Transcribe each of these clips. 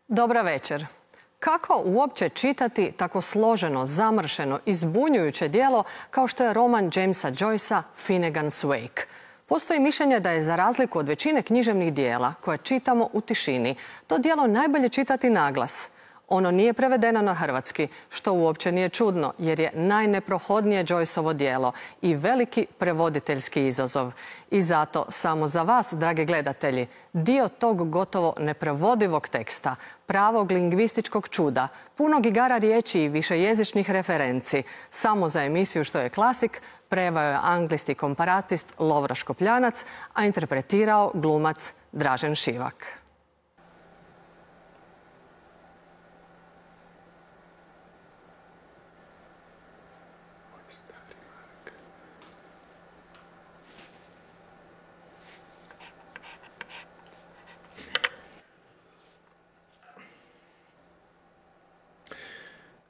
Dobra večer. Kako uopće čitati tako složeno, zamršeno i zbunjujuće djelo kao što je roman Jamesa Joycea Finnegans Wake? Postoji mišljenje da je, za razliku od većine književnih djela koje čitamo u tišini, to djelo najbolje čitati naglas. Ono nije prevedeno na hrvatski, što uopće nije čudno, jer je najneprohodnije Joyceovo djelo i veliki prevoditeljski izazov. I zato samo za vas, dragi gledatelji, dio tog gotovo neprevodivog teksta, pravog lingvističkog čuda, punog igara riječi i višejezičnih referenci, samo za emisiju što je klasik, preveo je anglist i komparatist Lovro Škopljanac, a interpretirao glumac Dražen Šivak.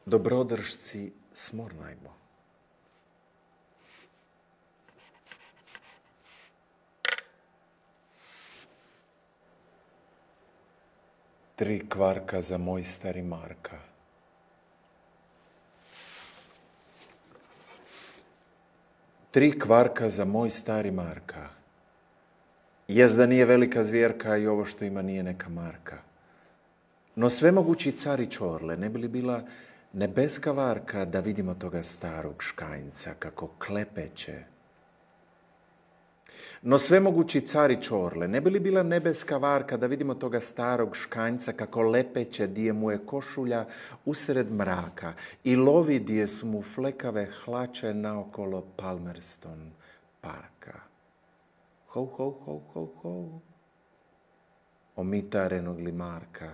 Dobrodržci, smornajmo. Tri kvarka za moj stari Marka. Tri kvarka za moj stari Marka. Jezda nije velika zvjerka i ovo što ima nije neka marka. No svemogući cari čorle, ne bi li bila nebeska varka da vidimo toga starog škanjca kako klepeće. No svemogući cari čorle, ne bi li bila nebeska varka da vidimo toga starog škanjca kako lepeće dije mu je košulja usred mraka i lovi dije su mu flekave hlače naokolo Palmerston parka. Ho, ho, ho, ho, ho. Omitarenog li Marka.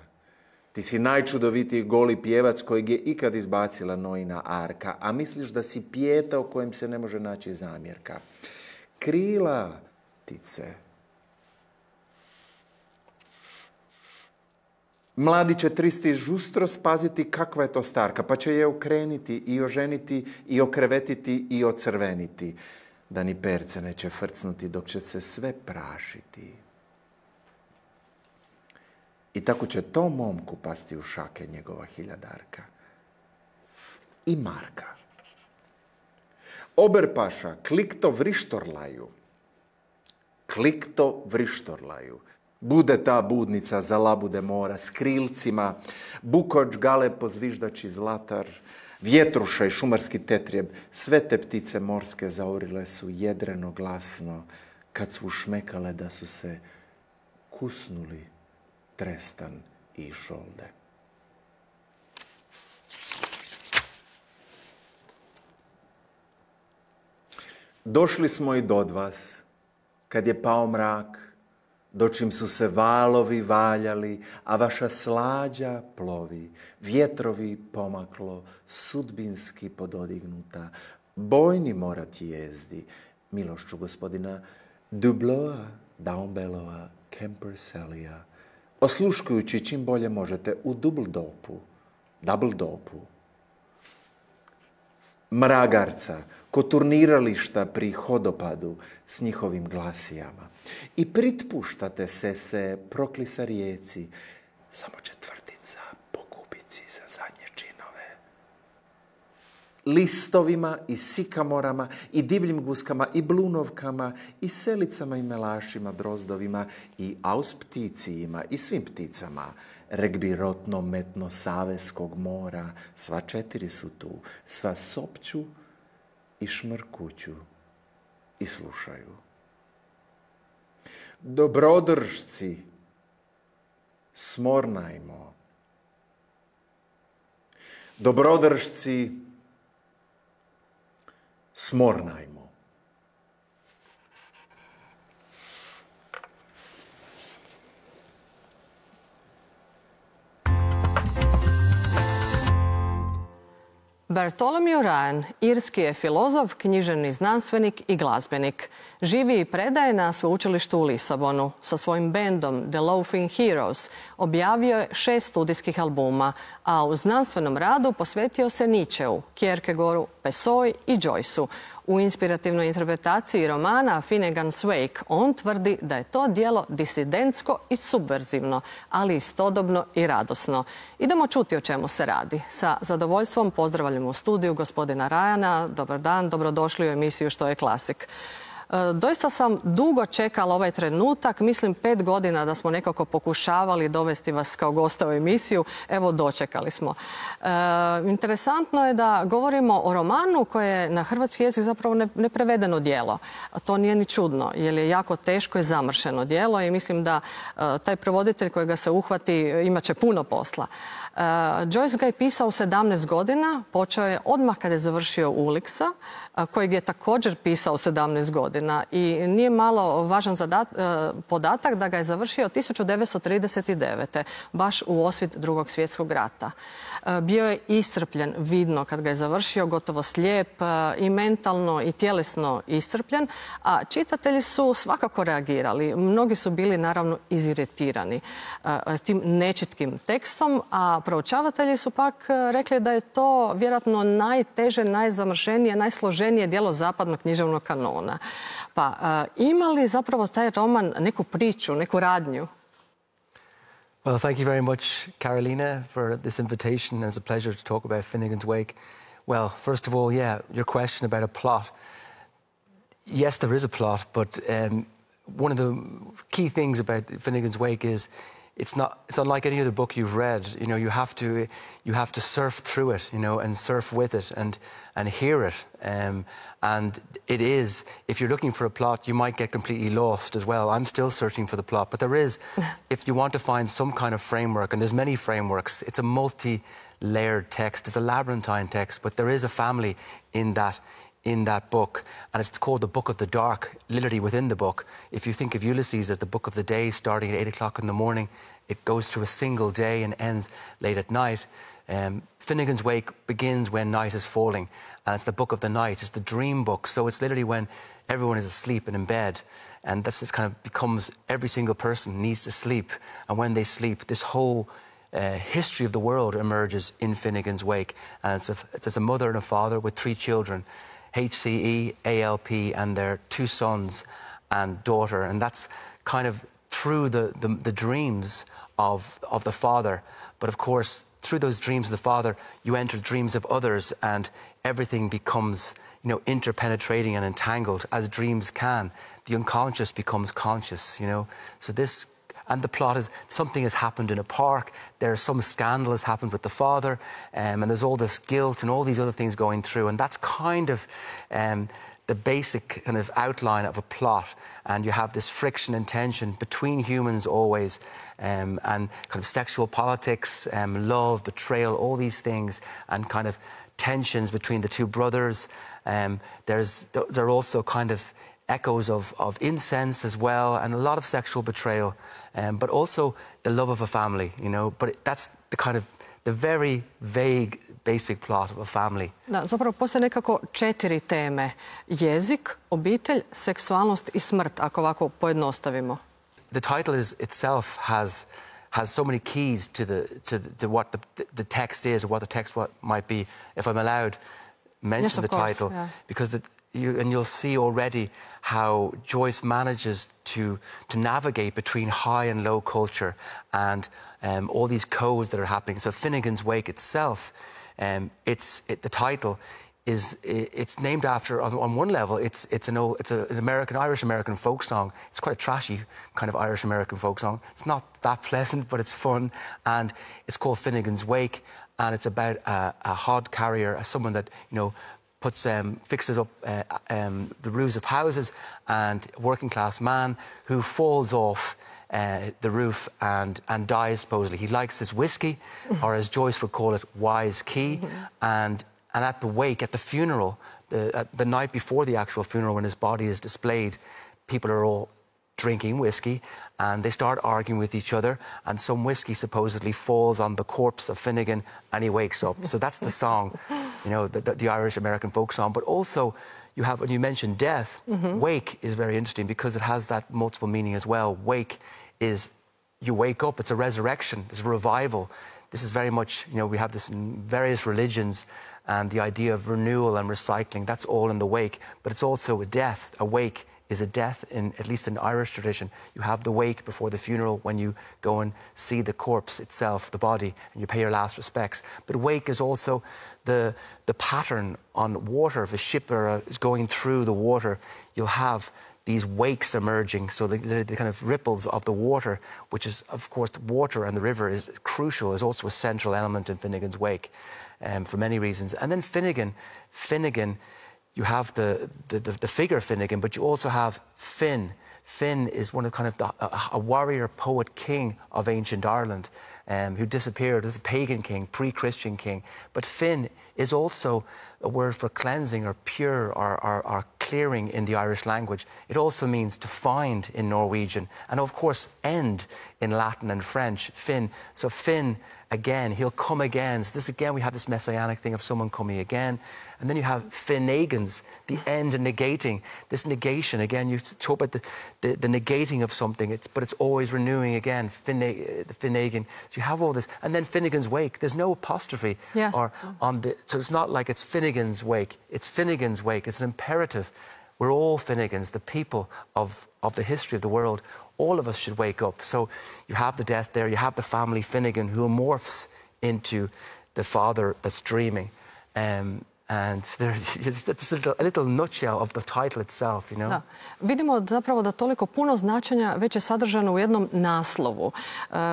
Ti si najčudovitiji goli pjevac kojeg je ikad izbacila Nojina arka, a misliš da si pijeta o kojem se ne može naći zamjerka. Krila, ptice. Mladi će tristi žustro spaziti kakva je to starka, pa će je okreniti i oženiti i okrevetiti i ocrveniti, da ni perce neće frcnuti dok će se sve prašiti. I tako će tom momku pasti u šake njegova hiljadarka. I Marka. Oberpaša, klikto vrištorlaju. Klikto vrištorlaju. Bude ta budnica za labude mora s krilcima, bukoč gale pozviždači zlatar, vjetruša i šumarski tetrijeb, sve te ptice morske zaurile su jedreno glasno, kad su ušmekale da su se kusnuli Trestan i Išolde. Došli smo i do vas, kad je pao mrak, dočim su se valovi valjali, a vaša slađa plovi, vjetrovi pomaklo, sudbinski pododignuta, bojni morat jezdi, milošću gospodina Dubloa, Daumbelova, Kemperselija, osluškujući čim bolje možete u double dopu. Mragarca, ko turnirališta pri hodopadu s njihovim glasijama. I pritpuštate se proklisa rijeci, samo četvrtica po kubici za zadnje činove. Listovima i sikamorama i divljim guskama i blunovkama i selicama i melašima, drozdovima i auspticijima i svim pticama, regbi rotno metno saveskog mora, sva četiri su tu, sva sopću i šmrkuću i slušaju. Dobrodržci, smornajmo. Dobrodržci, smornajmo. Bartholomew Ryan, irski je filozof, književni znanstvenik i glazbenik. Živi i predaje na sveučilištu u Lisabonu. Sa svojim bendom The Laughing Heroes objavio je 6 studijskih albuma, a u znanstvenom radu posvetio se Nietzscheu, Kierkegaardu, Pessoeu i Joyceu. U inspirativnoj interpretaciji romana Finnegans Wake on tvrdi da je to djelo disidentsko i subverzivno, ali istodobno i radosno. Idemo čuti o čemu se radi. Sa zadovoljstvom pozdravljamo u studiju gospodina Ryana. Dobar dan, dobrodošli u emisiju Što je klasik. Doista sam dugo čekala ovaj trenutak, mislim 5 godina da smo nekako pokušavali dovesti vas kao gosta u emisiju. Evo, dočekali smo. Interesantno je da govorimo o romanu koje je na hrvatski jezik zapravo neprevedeno djelo. To nije ni čudno, jer je jako teško i zamršeno djelo i mislim da taj prevoditelj koji ga se uhvati imat će puno posla. Joyce ga je pisao u 17 godina, počeo je odmah kada je završio Uliksa, kojeg je također pisao 17 godina. I nije malo važan podatak da ga je završio 1939. baš u osvit Drugog svjetskog rata. Bio je iscrpljen vidno kad ga je završio, gotovo slijep i mentalno i tjelesno iscrpljen, a čitatelji su svakako reagirali. Mnogi su bili naravno iziritirani tim nečitkim tekstom, a proučavatelji su pak rekli da je to vjerojatno najteže, najzamršenije, najsloženije djelo zapadnog književnog kanona. Pa ima li zapravo taj roman neku priču, neku radnju? Well, thank you very much, Carolina, for this invitation. It's a pleasure to talk about Finnegans Wake. Well, first of all, yeah, your question about a plot. Yes, there is a plot, but one of the key things about Finnegans Wake is it's unlike any other book you've read. You know, you have to surf through it, you know, and surf with it and hear it. And it is, if you're looking for a plot, you might get completely lost as well. I'm still searching for the plot, but there is, if you want to find some kind of framework, and there's many frameworks, it's a multi-layered text, it's a labyrinthine text, but there is a family in that book, and it's called the Book of the Dark, literally within the book. If you think of Ulysses as the book of the day, starting at 8 o'clock in the morning, it goes through a single day and ends late at night. Finnegans Wake begins when night is falling, and it's the book of the night, it's the dream book, so it's literally when everyone is asleep and in bed, and this is kind of becomes every single person needs to sleep, and when they sleep, this whole history of the world emerges in Finnegans Wake, and it's a mother and a father with 3 children, HCE, ALP, and their 2 sons and daughter, and that's kind of through the dreams of the father. But of course, through those dreams of the father, you enter dreams of others, and everything becomes, you know, interpenetrating and entangled as dreams can. The unconscious becomes conscious, you know. So this, and the plot is something has happened in a park. There's some scandal has happened with the father, and there's all this guilt and all these other things going through, and that's kind of the basic kind of outline of a plot. And you have this friction and tension between humans always, and kind of sexual politics, love, betrayal, all these things, and kind of tensions between the 2 brothers. There are also kind of echoes of incense as well, and a lot of sexual betrayal, but also the love of a family, you know. But that's the kind of the very vague basic plot of a family. Da, zapravo postoje nekako 4 teme. Jezik, obitelj, seksualnost i smrt, ako ovako pojednostavimo. The title itself has so many keys to what the text is, or what the text might be. If I'm allowed, mention the title, yeah. Because you'll see already how Joyce manages to navigate between high and low culture, and all these codes that are happening. So Finnegans Wake itself, the title it's named after, on one level, it's an Irish-American folk song. It's quite a trashy kind of Irish-American folk song. It's not that pleasant, but it's fun, and it's called Finnegans Wake, and it's about a hod carrier, someone that, you know, fixes up the roofs of houses, and a working-class man who falls off the roof and dies, supposedly. He likes this whiskey, or as Joyce would call it, wise key, and at the wake, at the funeral, the night before the actual funeral, when his body is displayed, people are all drinking whiskey, and they start arguing with each other, and some whiskey supposedly falls on the corpse of Finnegan, and he wakes up. So that's the song, you know, the Irish-American folk song. But also, you have, when you mentioned death, wake is very interesting because it has that multiple meaning as well. Wake is, you wake up, it's a resurrection, it's a revival. This is very much, you know, we have this in various religions, and the idea of renewal and recycling, that's all in the wake. But it's also a death. A wake is a death, in at least in Irish tradition. You have the wake before the funeral when you go and see the corpse itself, the body, and you pay your last respects. But wake is also the pattern on water. If a ship is going through the water, you'll have these wakes emerging, so the kind of ripples of the water, which is, of course, the water and the river is crucial, is also a central element in Finnegans Wake for many reasons. And then Finnegan, you have the figure Finnegan, but you also have Finn. Finn is one of kind of a warrior, poet, king of ancient Ireland, who disappeared as a pagan king, pre-Christian king. But Finn is also a word for cleansing or pure or clearing in the Irish language. It also means to find in Norwegian, and of course end in Latin and French, Finn. So Finn, again, he'll come again. So this again, we have this messianic thing of someone coming again. And then you have Finnegans, the end and negating. This negation, again, you talk about the negating of something, but it's always renewing again, Finnegan. So you have all this. And then Finnegans Wake, there's no apostrophe. Yes. Or on the, so it's not like it's Finnegans Wake, it's Finnegans Wake. It's an imperative. We're all Finnegans, the people of the history of the world. All of us should wake up. So you have the death there, you have the family Finnegan who morphs into the father that's dreaming. And it's a little nutshell of the title itself, you know? Da. Vidimo zapravo da toliko puno značenja već je sadržano u jednom naslovu.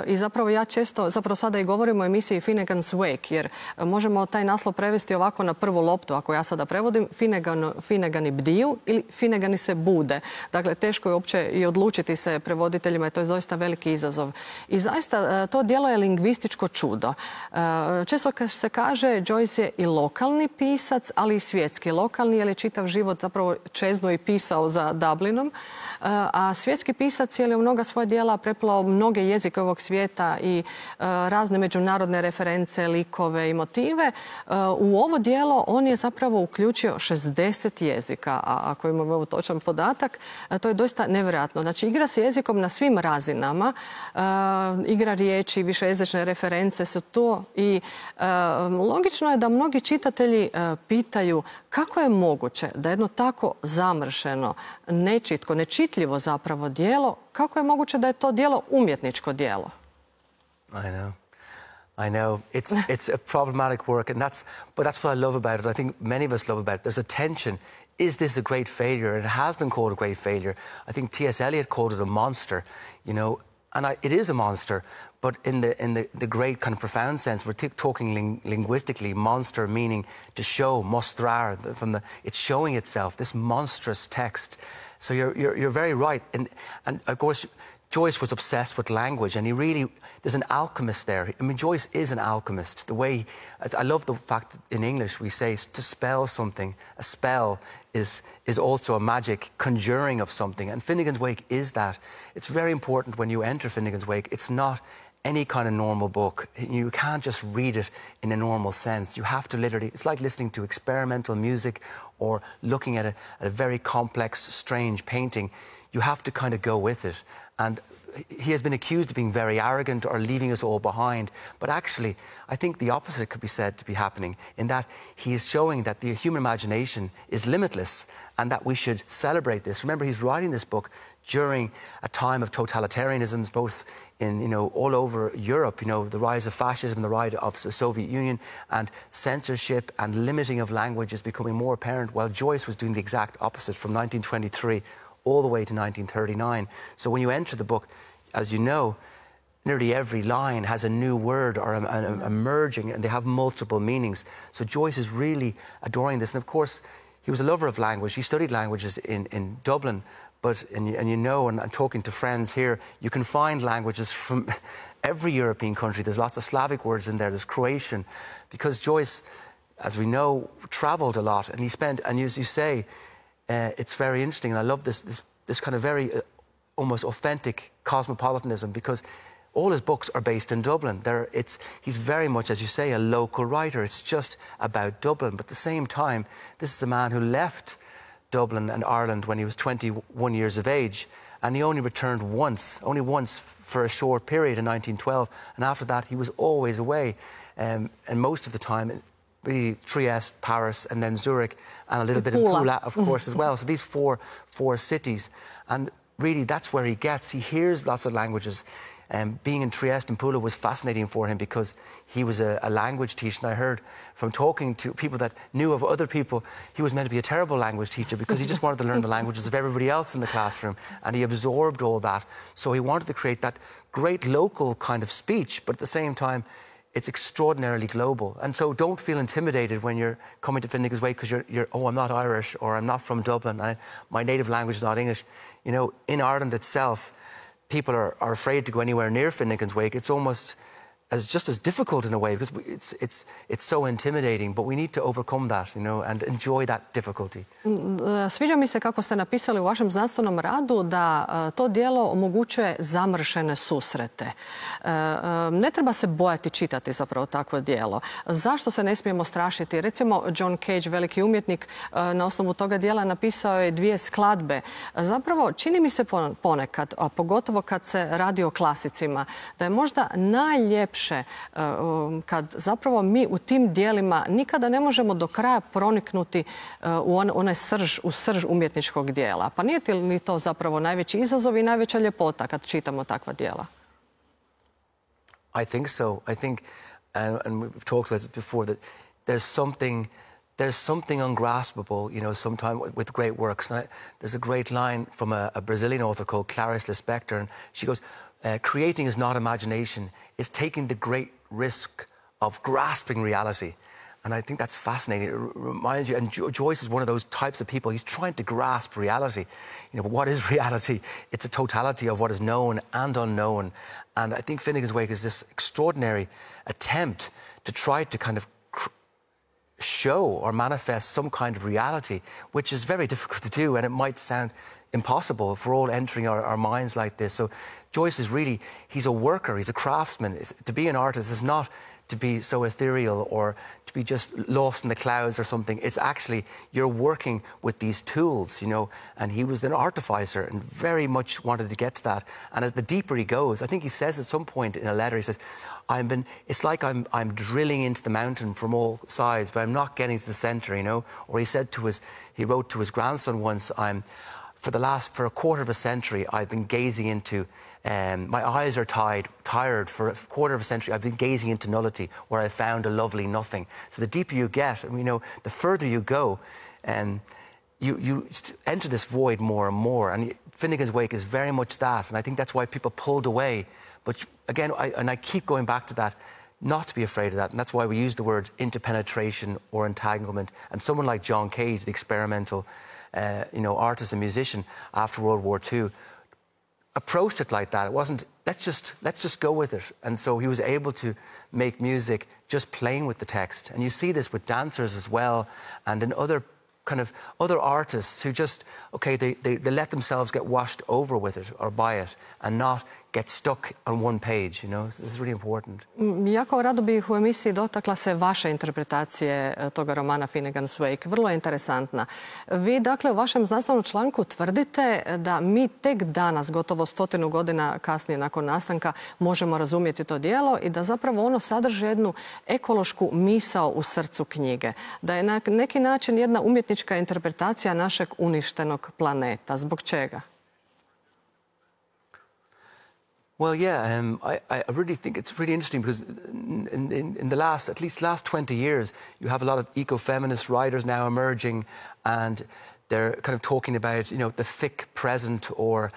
I zapravo ja često, zapravo sada i govorimo o emisiji Finnegans Wake, jer možemo taj naslov prevesti ovako na prvu loptu, ako ja sada prevodim, Finnegani bdiju ili Finnegani se bude. Dakle, teško je uopće i odlučiti se prevoditeljima, i to je doista veliki izazov. I zaista, to djelo je lingvističko čudo. Često se kaže, Joyce je i lokalni pisac, ali i svjetski. Lokalni, jer je čitav život zapravo čeznuo i pisao za Dublinom, a svjetski pisac je u mnoga svoja djela preplao mnoge jezike ovog svijeta i razne međunarodne reference, likove i motive. U ovo djelo on je zapravo uključio 60 jezika, a ako imamo točan podatak, to je doista nevjerojatno. Znači, igra se jezikom na svim razinama, igra riječi, višejezične reference su to i logično je da mnogi čitatelji pitaju kako je moguće da jedno tako zamršeno, nečitko, nečitljivo zapravo djelo, kako je moguće da je to djelo umjetničko djelo? I know. It's a problematic work, but that's what I love about it. I think many of us love about it. There's a tension. Is this a great failure? It has been called a great failure. I think T.S. Eliot called it a monster, you know, and it is a monster. But in the great kind of profound sense, we're talking linguistically, monster meaning to show, mostrar, it's showing itself, this monstrous text. So you're very right. And of course, Joyce was obsessed with language, and there's an alchemist there. I mean, Joyce is an alchemist. I love the fact that in English we say to spell something, a spell is also a magic conjuring of something. And Finnegans Wake is that. It's very important when you enter Finnegans Wake. It's not any kind of normal book. You can't just read it in a normal sense. You have to literally, it's like listening to experimental music or looking at a very complex, strange painting. You have to kind of go with it. And he has been accused of being very arrogant or leaving us all behind. But actually, I think the opposite could be said to be happening, in that he is showing that the human imagination is limitless and that we should celebrate this. Remember, he's writing this book during a time of totalitarianisms, both in, you know, all over Europe, you know, the rise of fascism, the rise of the Soviet Union, and censorship and limiting of language is becoming more apparent, while Joyce was doing the exact opposite from 1923 all the way to 1939. So when you enter the book, as you know, nearly every line has a new word or a merging, and they have multiple meanings. So Joyce is really adoring this. And of course, he was a lover of language. He studied languages in Dublin, and you know, and talking to friends here, you can find languages from every European country. There's lots of Slavic words in there. There's Croatian, because Joyce, as we know, travelled a lot, and he spent, and as you say, it's very interesting, and I love this kind of very almost authentic cosmopolitanism, because all his books are based in Dublin. He's very much, as you say, a local writer. It's just about Dublin. But at the same time, this is a man who left Dublin and Ireland when he was 21 years of age, and he only returned only once for a short period in 1912, and after that he was always away, and most of the time really Trieste, Paris, and then Zurich, and a little bit of Pula, of course, as well. So these four cities, and really that's where he hears lots of languages. Being in Trieste and Pula was fascinating for him because he was a language teacher, and I heard from talking to people that knew of other people, he was meant to be a terrible language teacher because he just wanted to learn the languages of everybody else in the classroom, and he absorbed all that. So he wanted to create that great local kind of speech, but at the same time, it's extraordinarily global. And so don't feel intimidated when you're coming to Finnegans Wake because oh, I'm not Irish, or I'm not from Dublin, my native language is not English. You know, in Ireland itself, people are afraid to go anywhere near Finnegans Wake. It's almost just as difficult in a way because it's so intimidating, but we need to overcome that, you know, and enjoy that difficulty. Sviđa mi se kako ste napisali u vašem znanstvenom radu da to djelo omogućuje zamršene susrete. Ne treba se bojati čitati zapravo takvo djelo. Zašto se ne smijemo strašiti? Recimo, John Cage, veliki umjetnik, na osnovu toga djela napisao je 2 skladbe. Zapravo, čini mi se ponekad, a pogotovo kad se radi o klasicima, da je možda najljepše kad zapravo mi u tim dijelima nikada ne možemo do kraja proniknuti u srž umjetničkog dijela. Pa nije li to zapravo najveći izazov i najveća ljepota kad čitamo takva dijela? I think so. I think, and we've talked about it before, that there's something ungraspable, you know, sometimes with great works. There's a great line from a Brazilian author called Clarice Lispector, and she goes, creating is not imagination, it's taking the great risk of grasping reality. And I think that's fascinating. It reminds you, and Joyce is one of those types of people, he's trying to grasp reality. You know, but what is reality? It's a totality of what is known and unknown. And I think Finnegans Wake is this extraordinary attempt to try to kind of show or manifest some kind of reality, which is very difficult to do, and it might sound impossible if we're all entering our minds like this. So Joyce is really, he's a worker, he's a craftsman. To be an artist is not to be so ethereal or to be just lost in the clouds or something. It's actually, you're working with these tools, you know, and he was an artificer and very much wanted to get to that. And as the deeper he goes, I think he says at some point in a letter, he says, it's like I'm drilling into the mountain from all sides, but I'm not getting to the center, you know. Or he wrote to his grandson once, for a quarter of a century, I've been gazing into, my eyes are tired. For a quarter of a century, I've been gazing into nullity, where I found a lovely nothing. So the deeper you get, you know, the further you go, you enter this void more and more. And Finnegans Wake is very much that, and I think that's why people pulled away. But again, I keep going back to that, not to be afraid of that, and that's why we use the words interpenetration or entanglement. And someone like John Cage, the experimental you know, artist and musician after World War II, approached it like that. It wasn't, let's just go with it. And so he was able to make music just playing with the text. And you see this with dancers as well, and in other artists who just, okay, they let themselves get washed over with it or by it and not get stuck on one page, you know. So this is really important. Jako rado bih u emisiji dotakla se vaše interpretacije toga romana Finnegans Wake. Vrlo je interesantna. Vi, dakle, u vašem znanstvenom članku tvrdite da mi tek danas, gotovo 100 godina kasnije nakon nastanka, možemo razumjeti to djelo i da zapravo ono sadrži jednu ekološku misao u srcu knjige. Da je na neki način jedna umjetnička interpretacija našeg uništenog planeta. Zbog čega? Well, yeah, I really think it's really interesting because in the last 20 years, you have a lot of eco-feminist writers now emerging, and they're kind of talking about, you know, the thick present or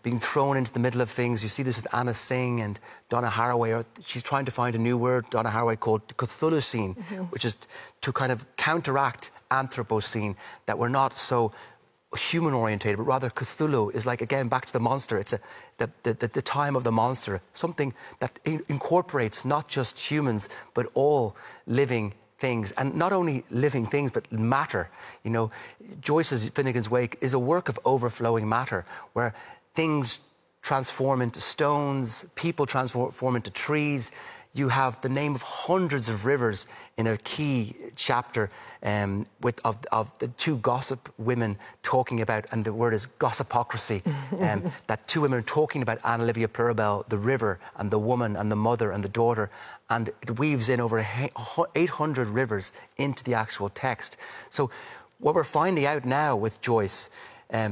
being thrown into the middle of things. You see this with Anna Singh and Donna Haraway. She's trying to find a new word, Donna Haraway, called Cthulhucene, which is to kind of counteract Anthropocene, that we're not so human-orientated, but rather Cthulhu is like, again, back to the monster. It's the time of the monster, something that incorporates not just humans, but all living things, and not only living things, but matter. You know, Joyce's Finnegans Wake is a work of overflowing matter, where things transform into stones, people transform into trees. You have the name of hundreds of rivers in a key chapter of the two gossip women talking about, and the word is gossipocracy, that two women are talking about Anne Olivia Pluribel, the river, and the woman, and the mother, and the daughter, and it weaves in over 800 rivers into the actual text. So what we're finding out now with Joyce,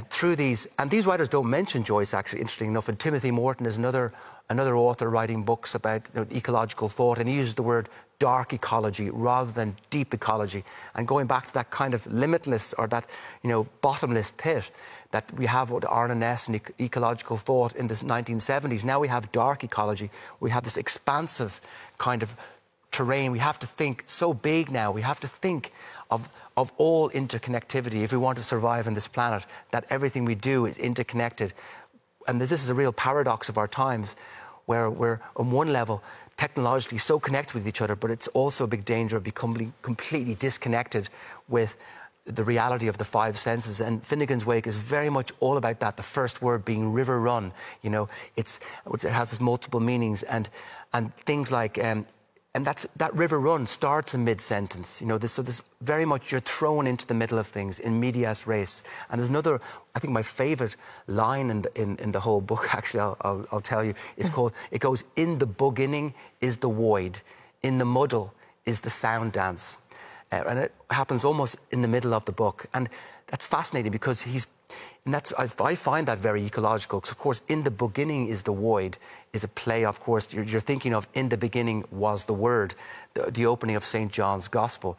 through these, and these writers don't mention Joyce, actually, interesting enough, and Timothy Morton is another author writing books about ecological thought, and he uses the word dark ecology rather than deep ecology, and going back to that kind of limitless, or that bottomless pit that we have with RNS and ecological thought in the 1970s. Now we have dark ecology. We have this expansive kind of terrain. We have to think so big now. We have to think of all interconnectivity if we want to survive on this planet, that everything we do is interconnected. And this is a real paradox of our times, where we're, on one level, technologically so connected with each other, but it's also a big danger of becoming completely disconnected with the reality of the five senses. And Finnegans Wake is very much all about that, the first word being river run. It has its multiple meanings, and things like... and that river run starts in mid-sentence. So this very much, you're thrown into the middle of things, in medias res. And there's another, I think my favourite line in the whole book, actually, I'll tell you, is called, it goes, in the beginning is the void, in the muddle is the sound dance. And it happens almost in the middle of the book. And that's fascinating, because I find that very ecological, because, of course, in the beginning is the void is a play, of course, you're thinking of in the beginning was the word, the opening of St. John's Gospel,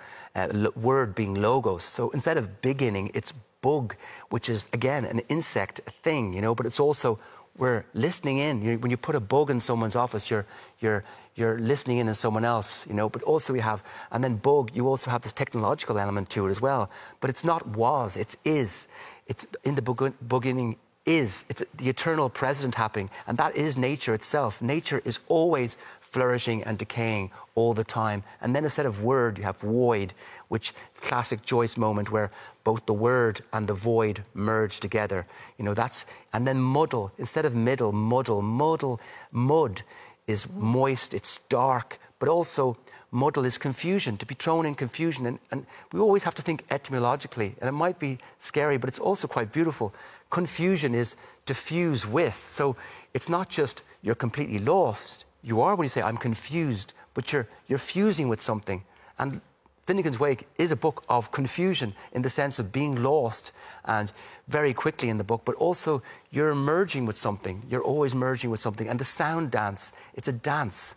word being logos. So instead of beginning, it's bug, which is, again, an insect thing, but it's also, we're listening in. When you put a bug in someone's office, you're listening in someone else, but also we have, and then bug, you also have this technological element to it as well. But it's not was, it's is. It's in the beginning is. It's the eternal present happening, and that is nature itself. Nature is always flourishing and decaying all the time. And then instead of word, you have void, which classic Joyce moment where both the word and the void merge together. And then muddle, instead of middle, muddle. Mud is moist, it's dark, but also muddle is confusion, to be thrown in confusion. And we always have to think etymologically, and it might be scary, but it's also quite beautiful. Confusion is to fuse with. So it's not just you're completely lost. You are when you say, I'm confused, but you're fusing with something. And Finnegans Wake is a book of confusion in the sense of being lost, and very quickly in the book, but also you're merging with something. You're always merging with something. And the sound dance, it's a dance.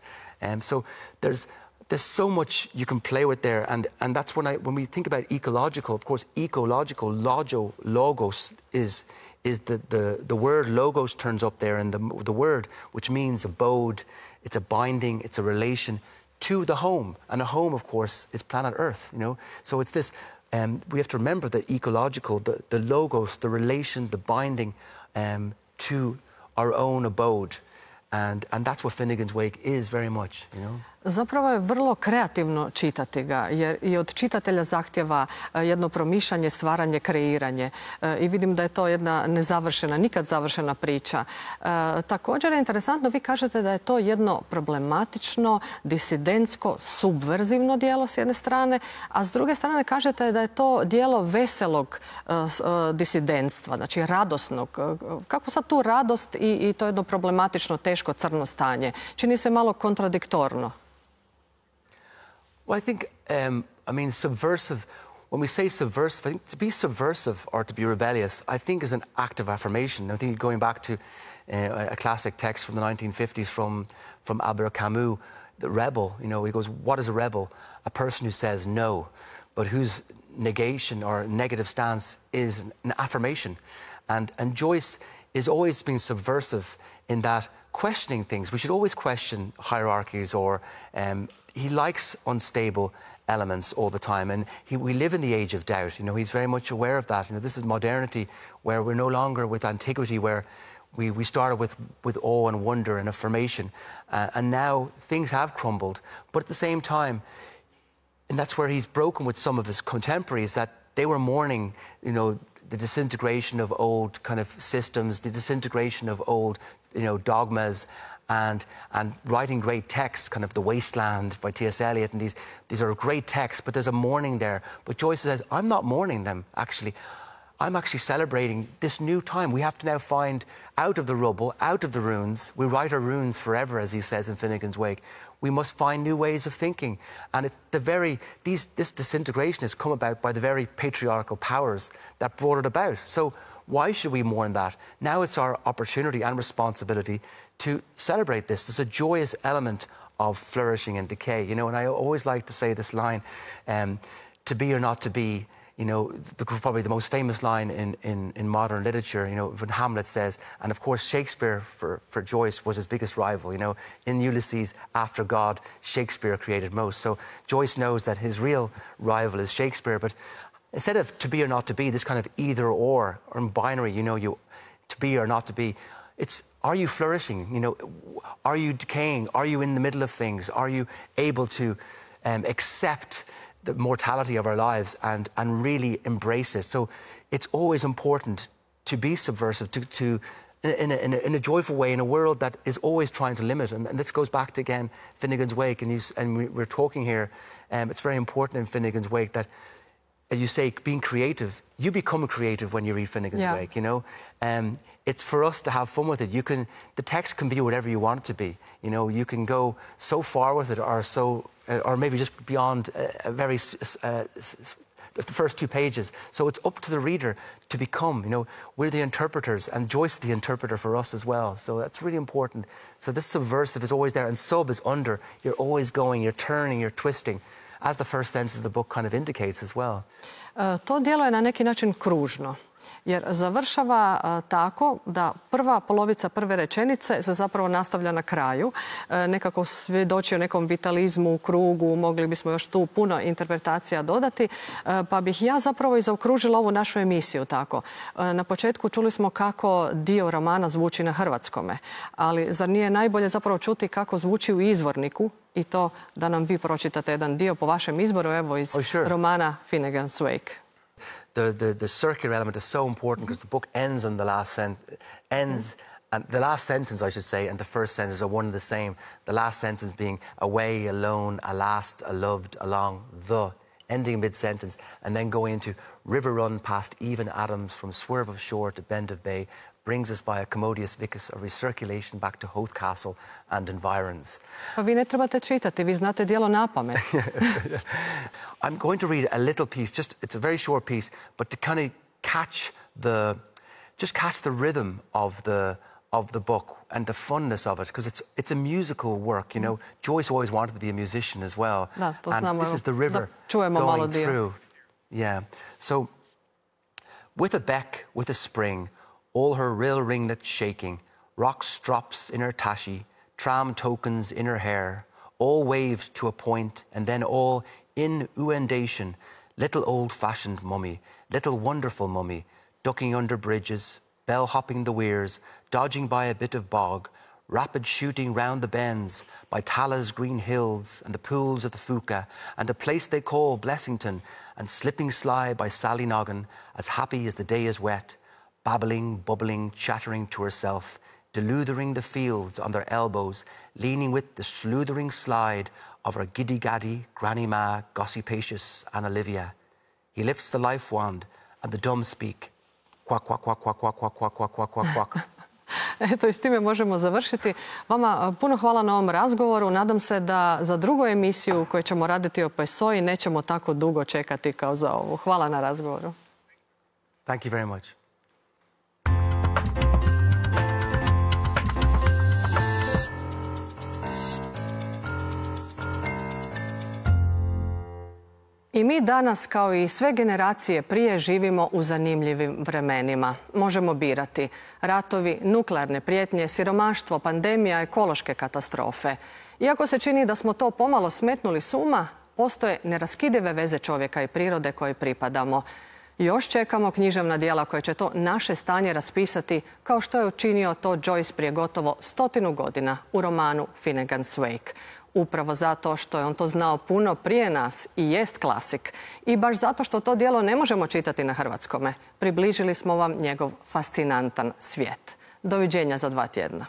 So there's so much you can play with there, and that's when we think about ecological, of course, ecological, logos is the word logos turns up there, and the word, which means abode, it's a binding, it's a relation to the home, and a home, of course, is planet Earth, So it's this, we have to remember that ecological, the logos, the relation, the binding to our own abode. And that's what Finnegans Wake is very much, Zapravo je vrlo kreativno čitati ga, jer i od čitatelja zahtjeva jedno promišljanje, stvaranje, kreiranje. I vidim da je to jedna nezavršena, nikad završena priča. Također je interesantno, vi kažete da je to jedno problematično, disidentsko, subverzivno djelo s jedne strane, a s druge strane kažete da je to djelo veselog disidentstva, znači radosnog. Kako sad tu radost i to jedno problematično, teško, crno stanje? Čini se malo kontradiktorno. Well, I think, subversive, when we say subversive, I think to be subversive or to be rebellious, I think is an act of affirmation. I think going back to a classic text from the 1950s from Albert Camus, the rebel, he goes, what is a rebel? A person who says no, but whose negation or negative stance is an affirmation. And Joyce is always being subversive in that questioning things. We should always question hierarchies, or he likes unstable elements all the time, and we live in the age of doubt. He's very much aware of that. This is modernity, where we're no longer with antiquity, where we started with awe and wonder and affirmation, and now things have crumbled. But at the same time, and that's where he's broken with some of his contemporaries, that they were mourning, the disintegration of old kind of systems, the disintegration of old, dogmas, and writing great texts, kind of The Wasteland by T.S. Eliot, and these are great texts, but there's a mourning there. But Joyce says, I'm not mourning them, actually. I'm actually celebrating this new time. We have to now find out of the rubble, out of the ruins. We write our runes forever, as he says in Finnegans Wake. We must find new ways of thinking. And it's this disintegration has come about by the very patriarchal powers that brought it about. So why should we mourn that? Now it's our opportunity and responsibility to celebrate this. There's a joyous element of flourishing and decay, and I always like to say this line, to be or not to be, probably the most famous line in modern literature, when Hamlet says, and of course Shakespeare for Joyce was his biggest rival, in Ulysses, after God, Shakespeare created most. So Joyce knows that his real rival is Shakespeare, but instead of to be or not to be, this kind of either or binary, you to be or not to be, it's, are you flourishing? Are you decaying? Are you in the middle of things? Are you able to accept the mortality of our lives and really embrace it? So it's always important to be subversive, in a joyful way, in a world that is always trying to limit. And this goes back to, again, Finnegans Wake, and we're talking here, it's very important in Finnegans Wake that, as you say, being creative, you become creative when you read Finnegans Wake, it's for us to have fun with it. The text can be whatever you want it to be. You can go so far with it, or maybe just beyond the first 2 pages. So it's up to the reader to become, we're the interpreters, and Joyce is the interpreter for us as well. So that's really important. So this subversive is always there, and sub is under. You're always going, you're turning, you're twisting, as the first sentence of the book kind of indicates as well. To djelo je na neki način kružno, jer završava tako da prva polovica prve rečenice se zapravo nastavlja na kraju. Nekako svjedoči o nekom vitalizmu u krugu, mogli bismo još tu puno interpretacija dodati, pa bih ja zapravo i zaokružila ovu našu emisiju tako. Na početku čuli smo kako dio romana zvuči na hrvatskome, ali zar nije najbolje zapravo čuti kako zvuči u izvorniku i to da nam vi pročitate jedan dio po vašem izboru, evo iz romana Finnegans Wake. The circular element is so important because the book ends on the last sentence, and the last sentence, I should say, and the first sentence are one and the same. The last sentence being away, alone, a last, a loved, along, the, ending mid-sentence, and then going into river run past even atoms from swerve of shore to bend of bay, brings us by a commodious vicus of recirculation back to Hoth Castle and environs. Pa vi ne trebate čitati, vi znate djelo na pamet. I'm going to read a little piece, it's a very short piece, but to kind of catch the rhythm of the book and the funness of it, because it's a musical work, Joyce always wanted to be a musician as well. Da, to and znamo, this is the river going through. Yeah. So, with a beck, with a spring, all her rill ringlets shaking, rock strops in her tashi, tram tokens in her hair, all waved to a point, and then all in uendation, little old-fashioned mummy, little wonderful mummy, ducking under bridges, bell-hopping the weirs, dodging by a bit of bog, rapid shooting round the bends, by Tala's green hills and the pools of the Fuka, and a place they call Blessington, and slipping sly by Sallynoggin, as happy as the day is wet, babbling, bubbling, chattering to herself, deludering the fields on their elbows, leaning with the sleuthering slide of her giddy-gaddy, granny ma, gossipacious, and Olivia. He lifts the life wand, and the dumb speak. Quack, quack, quack, quack, quack, quack, quack, quack, quack, quack, quack. Eto, i s time možemo završiti. Vama puno hvala na ovom razgovoru. Nadam se da za drugu emisiju koju ćemo raditi o Pessoi nećemo tako dugo čekati kao za ovu. Hvala na razgovoru. Thank you very much. I mi danas, kao i sve generacije prije, živimo u zanimljivim vremenima. Možemo birati ratovi, nuklearne prijetnje, siromaštvo, pandemija, ekološke katastrofe. Iako se čini da smo to pomalo smetnuli s uma, postoje neraskidive veze čovjeka i prirode koje pripadamo. Još čekamo književna djela koje će to naše stanje raspisati, kao što je učinio to Joyce prije gotovo 100 godina u romanu Finnegans Wake. Upravo zato što je on to znao puno prije nas i jest klasik. I baš zato što to djelo ne možemo čitati na hrvatskome, približili smo vam njegov fascinantan svijet. Doviđenja za 2 tjedna.